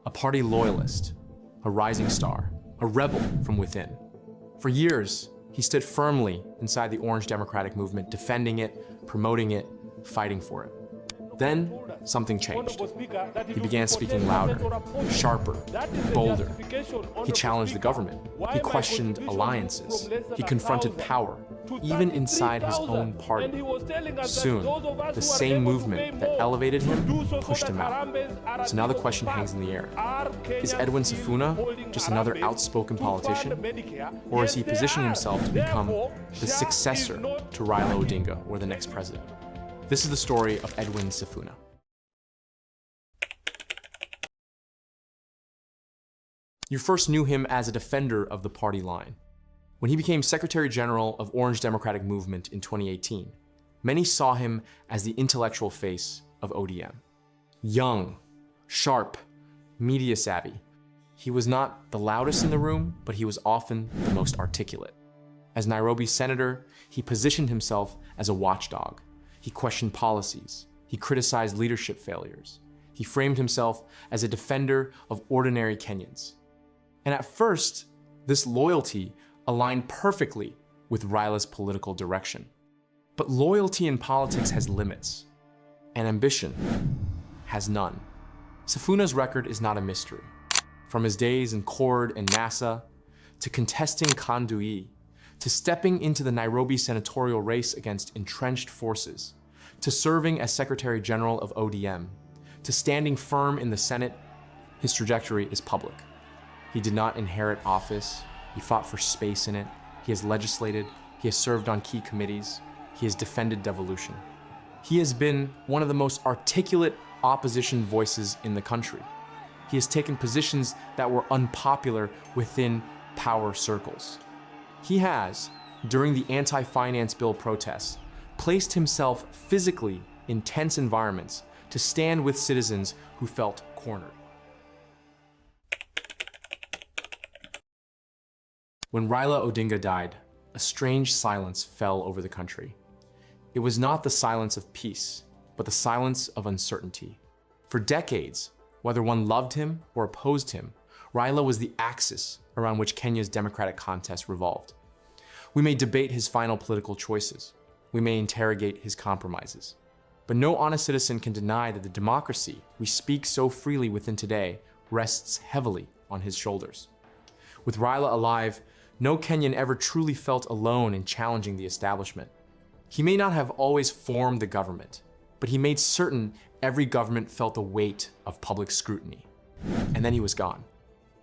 a party loyalist, a rising star, a rebel from within. For years, he stood firmly inside the Orange Democratic movement, defending it, promoting it, fighting for it. Then, something changed. He began speaking louder, sharper, bolder. He challenged the government. He questioned alliances. He confronted power, even inside his own party. Soon, the same movement that elevated him pushed him out. So now the question hangs in the air. Is Edwin Sifuna just another outspoken politician? Or is he positioning himself to become the successor to Raila Odinga or the next president? This is the story of Edwin Sifuna. You first knew him as a defender of the party line. When he became Secretary General of Orange Democratic Movement in 2018, many saw him as the intellectual face of ODM. Young, sharp, media savvy. He was not the loudest in the room, but he was often the most articulate. As Nairobi's senator, he positioned himself as a watchdog. He questioned policies. He criticized leadership failures. He framed himself as a defender of ordinary Kenyans. And at first, this loyalty aligned perfectly with Raila's political direction. But loyalty in politics has limits, and ambition has none. Sifuna's record is not a mystery. From his days in CORD and NASA, to contesting Kandui, to stepping into the Nairobi senatorial race against entrenched forces, to serving as Secretary General of ODM, to standing firm in the Senate, his trajectory is public. He did not inherit office. He fought for space in it. He has legislated. He has served on key committees. He has defended devolution. He has been one of the most articulate opposition voices in the country. He has taken positions that were unpopular within power circles. He has, during the anti-finance bill protests, placed himself physically in tense environments to stand with citizens who felt cornered. When Raila Odinga died, a strange silence fell over the country. It was not the silence of peace, but the silence of uncertainty. For decades, whether one loved him or opposed him, Raila was the axis around which Kenya's democratic contest revolved. We may debate his final political choices. We may interrogate his compromises. But no honest citizen can deny that the democracy we speak so freely within today rests heavily on his shoulders. With Raila alive, no Kenyan ever truly felt alone in challenging the establishment. He may not have always formed the government, but he made certain every government felt the weight of public scrutiny. And then he was gone.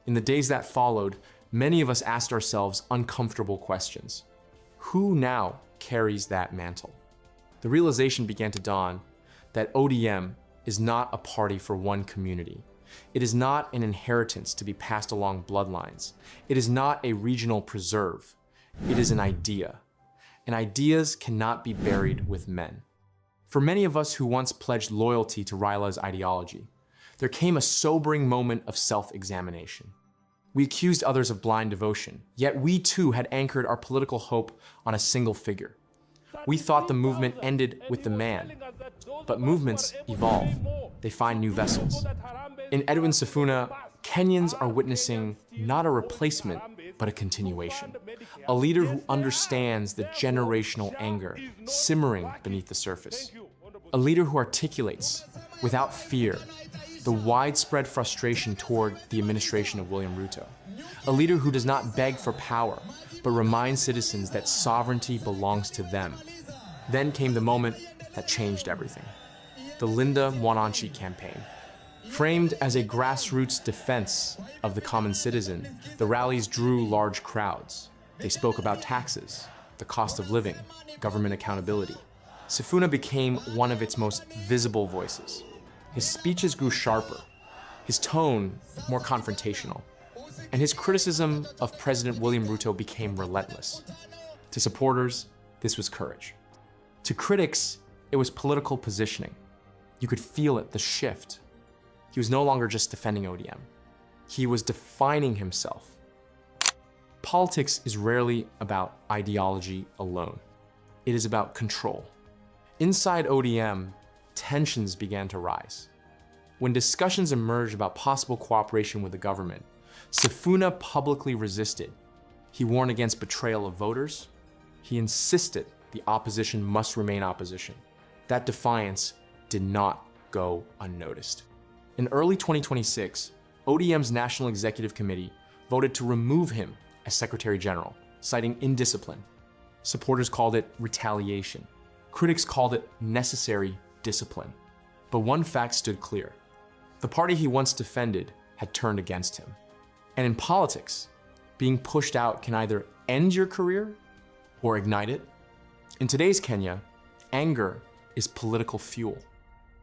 In the days that followed, many of us asked ourselves uncomfortable questions. Who now carries that mantle? The realization began to dawn that ODM is not a party for one community. It is not an inheritance to be passed along bloodlines. It is not a regional preserve. It is an idea. And ideas cannot be buried with men. For many of us who once pledged loyalty to Raila's ideology, there came a sobering moment of self-examination. We accused others of blind devotion, yet we too had anchored our political hope on a single figure. We thought the movement ended with the man, but movements evolve. They find new vessels. In Edwin Sifuna, Kenyans are witnessing not a replacement, but a continuation. A leader who understands the generational anger simmering beneath the surface. A leader who articulates, without fear, the widespread frustration toward the administration of William Ruto. A leader who does not beg for power, but reminds citizens that sovereignty belongs to them. Then came the moment that changed everything. The Linda Mwananchi campaign. Framed as a grassroots defense of the common citizen, the rallies drew large crowds. They spoke about taxes, the cost of living, government accountability. Sifuna became one of its most visible voices. His speeches grew sharper, his tone more confrontational, and his criticism of President William Ruto became relentless. To supporters, this was courage. To critics, it was political positioning. You could feel it, the shift. He was no longer just defending ODM. He was defining himself. Politics is rarely about ideology alone. It is about control. Inside ODM, tensions began to rise. when discussions emerged about possible cooperation with the government, Sifuna publicly resisted. He warned against betrayal of voters. He insisted the opposition must remain opposition. That defiance did not go unnoticed. In early 2026, ODM's National Executive Committee voted to remove him as Secretary General, citing indiscipline. Supporters called it retaliation. Critics called it necessary discipline. But one fact stood clear. The party he once defended had turned against him. And in politics, being pushed out can either end your career or ignite it. In today's Kenya, anger is political fuel.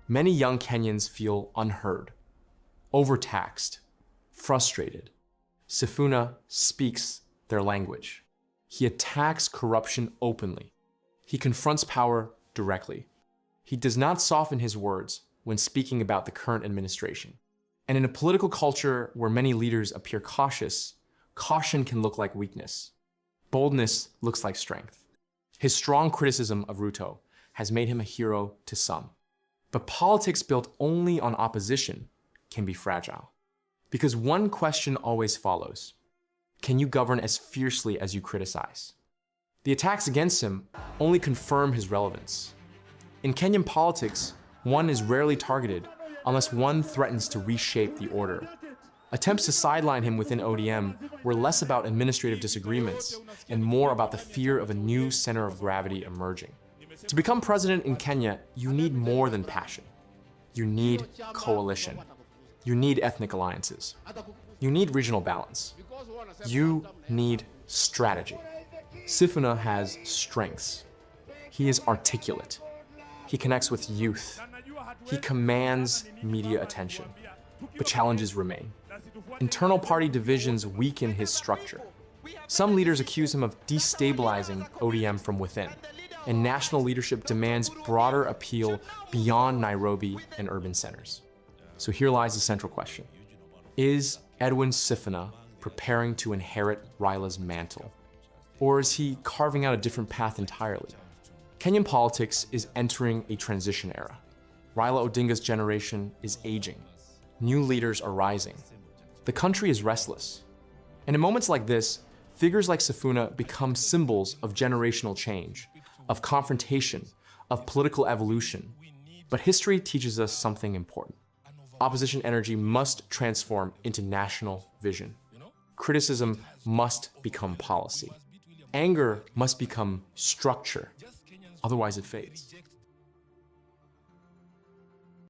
Many young Kenyans feel unheard, overtaxed, frustrated. Sifuna speaks their language. He attacks corruption openly. He confronts power directly. He does not soften his words when speaking about the current administration. And in a political culture where many leaders appear cautious, caution can look like weakness. Boldness looks like strength. His strong criticism of Ruto has made him a hero to some. But politics built only on opposition can be fragile. Because one question always follows. Can you govern as fiercely as you criticize? The attacks against him only confirm his relevance. In Kenyan politics, one is rarely targeted unless one threatens to reshape the order. Attempts to sideline him within ODM were less about administrative disagreements and more about the fear of a new center of gravity emerging. To become president in Kenya, you need more than passion. You need coalition. You need ethnic alliances. You need regional balance. You need strategy. Sifuna has strengths. He is articulate. He connects with youth. He commands media attention. But challenges remain. Internal party divisions weaken his structure. Some leaders accuse him of destabilizing ODM from within, and national leadership demands broader appeal beyond Nairobi and urban centers. So here lies the central question. Is Edwin Sifuna preparing to inherit Raila's mantle? Or is he carving out a different path entirely? Kenyan politics is entering a transition era. Raila Odinga's generation is aging. New leaders are rising. The country is restless. And in moments like this, figures like Sifuna become symbols of generational change, of confrontation, of political evolution. But history teaches us something important. Opposition energy must transform into national vision. Criticism must become policy. Anger must become structure. Otherwise, it fades.